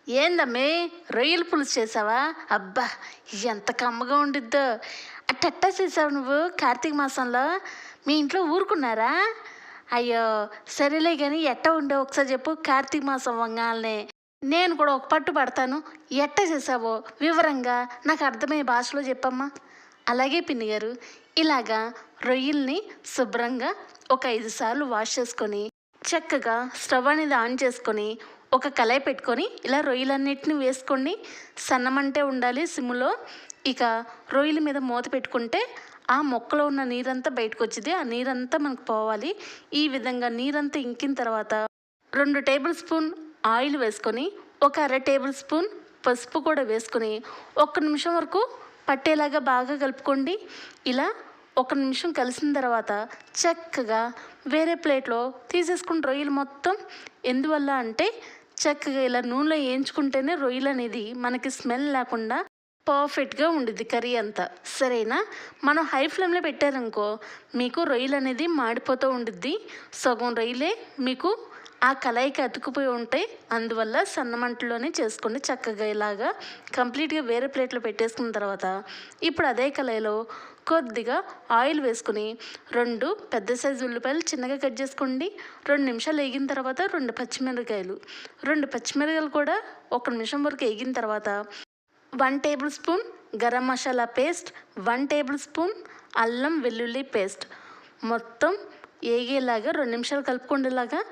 ఏందమ్మే రొయ్యల పులుసు చేసావా? అబ్బా! ఎంత కమ్మగా ఉండిద్దో. అట్టెట్టా చేసావు నువ్వు కార్తీక మాసంలో? మీ ఇంట్లో ఊరుకున్నారా? అయ్యో! సరేలే గాని ఎట్టా ఉండేవో ఒకసారి చెప్పు. కార్తీక మాసం అవ్వంగాల్నే నేను కూడా ఒక పట్టు పడతాను. ఎట్టా చేసావో వివరంగా నాకు అర్థమయ్యే భాషలో చెప్పమ్మా. అలాగే పిన్ని గారు. ఇలాగా రొయ్యల్ని శుభ్రంగా ఒక 5 సార్లు వాష్ చేసుకొని చక్కగా స్టవ్ అనేది ఆన్ చేసుకొని ఒక కళాయి పెట్టుకొని ఇలా రొయ్యలన్నిటిని వేసుకోండి. సన్నమంటే ఉండాలి సిమ్లో. ఇక రొయ్యల మీద మూత పెట్టుకుంటే ఆ మొక్కలో ఉన్న నీరంతా బయటకు వచ్చింది. ఆ నీరంతా మనకు పోవాలి. ఈ విధంగా నీరంతా ఇంకిన తర్వాత 2 టేబుల్ స్పూన్ ఆయిల్ వేసుకొని ఒక అర టేబుల్ స్పూన్ పసుపు కూడా వేసుకొని 1 నిమిషం వరకు పట్టేలాగా బాగా కలుపుకోండి. ఇలా 1 నిమిషం కలిసిన తర్వాత చక్కగా వేరే ప్లేట్లో తీసేసుకుని రొయ్యలు మొత్తం. ఎందువల్ల అంటే చక్కగా ఇలా నూనెలో వేయించుకుంటేనే రొయ్యలు అనేది మనకి స్మెల్ లేకుండా పర్ఫెక్ట్గా ఉండిద్ది కర్రీ అంతా. సరేనా? మనం హై ఫ్లేమ్లో పెట్టారనుకో మీకు రొయ్యలు అనేది మాడిపోతూ ఉండిద్ది. సగం రొయ్యలే మీకు ఆ కళాయికి అతుకుపోయి ఉంటాయి. అందువల్ల సన్నమంటలోనే చేసుకోండి. చక్కగా ఇలాగా కంప్లీట్గా వేరే ప్లేట్లో పెట్టేసుకున్న తర్వాత ఇప్పుడు అదే కళాయిలో కొద్దిగా ఆయిల్ వేసుకుని 2 పెద్ద సైజు ఉల్లిపాయలు చిన్నగా కట్ చేసుకోండి. 2 నిమిషాలు వేగిన తర్వాత 2 పచ్చిమిరకాయలు కూడా 1 నిమిషం వరకు వేగిన తర్వాత 1 table spoon garam masala paste, 1 table spoon అల్లం వెల్లుల్లి పేస్ట్ మొత్తం వేగేలాగా 2 నిమిషాలు కలుపుకుండేలాగా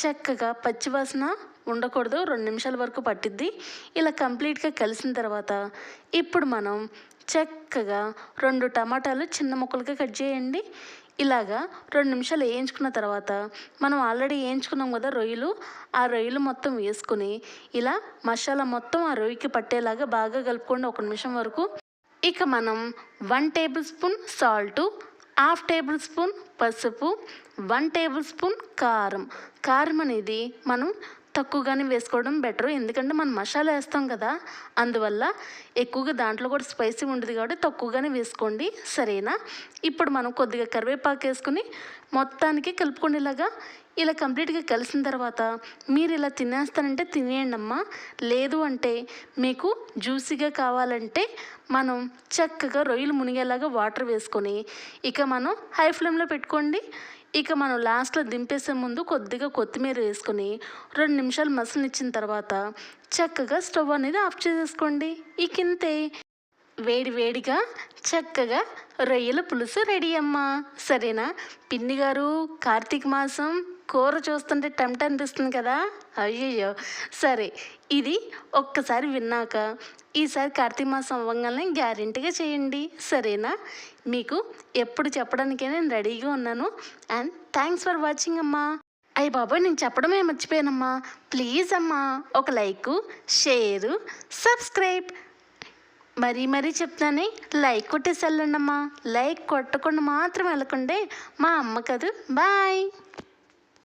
చక్కగా పచ్చివాసన ఉండకూడదు. 2 నిమిషాల వరకు పట్టిద్ది. ఇలా కంప్లీట్గా కలిసిన తర్వాత ఇప్పుడు మనం చక్కగా 2 టమాటాలు చిన్న ముక్కలుగా కట్ చేయండి. ఇలాగా 2 నిమిషాలు వేయించుకున్న తర్వాత మనం ఆల్రెడీ వేయించుకున్నాం కదా రొయ్యలు, ఆ రొయ్యలు మొత్తం వేసుకుని ఇలా మసాలా మొత్తం ఆ రొయ్యకి పట్టేలాగా బాగా కలుపుకోండి 1 నిమిషం వరకు. ఇక మనం 1 table spoon salt, 1/2 table spoon పసుపు, 1 టేబుల్ స్పూన్ కారం అనేది మనం తక్కువగానే వేసుకోవడం బెటర్. ఎందుకంటే మనం మసాలా వేస్తాం కదా, అందువల్ల ఎక్కువగా దాంట్లో కూడా స్పైసీ ఉండదు కాబట్టి తక్కువగానే వేసుకోండి. సరేనా? ఇప్పుడు మనం కొద్దిగా కరివేపాకు వేసుకుని మొత్తానికి కలుపుకునేలాగా ఇలా కంప్లీట్గా కలిసిన తర్వాత మీరు ఇలా తినేస్తానంటే తినేయండి అమ్మా. లేదు అంటే మీకు జ్యూసీగా కావాలంటే మనం చక్కగా రొయ్యలు మునిగేలాగా వాటర్ వేసుకొని ఇక మనం హై ఫ్లేమ్లో పెట్టుకోండి. ఇక మనం లాస్ట్లో దింపేసే ముందు కొద్దిగా కొత్తిమీర వేసుకొని 2 నిమిషాలు మసలనిచ్చిన తర్వాత చక్కగా స్టవ్ అనేది ఆఫ్ చేసేసుకోండి. ఇక ఇంతే, వేడిగా చక్కగా రొయ్యల పులుసు రెడీ అమ్మా. సరేనా? పిన్ని గారు కార్తీక మాసం కూర చూస్తుంటే టెంప్ట్ అనిపిస్తుంది కదా. అయ్యయ్యో! సరే, ఇది ఒక్కసారి విన్నాక ఈసారి కార్తీక మాసం అవ్వగానే గ్యారెంటీగా చేయండి. సరేనా? మీకు ఎప్పుడు చెప్పడానికే నేను రెడీగా ఉన్నాను. అండ్ థ్యాంక్స్ ఫర్ వాచింగ్ అమ్మా. అయ్య బాబోయ్, నేను చెప్పడమే మర్చిపోయానమ్మా. ప్లీజ్ అమ్మా ఒక లైకు, షేరు, సబ్స్క్రైబ్ మరీ చెప్తానే లైక్ కొట్టేసి వెళ్ళండి అమ్మా. లైక్ కొట్టకుండా మాత్రం వెళ్ళకండి. మా అమ్మ కదూ. బాయ్.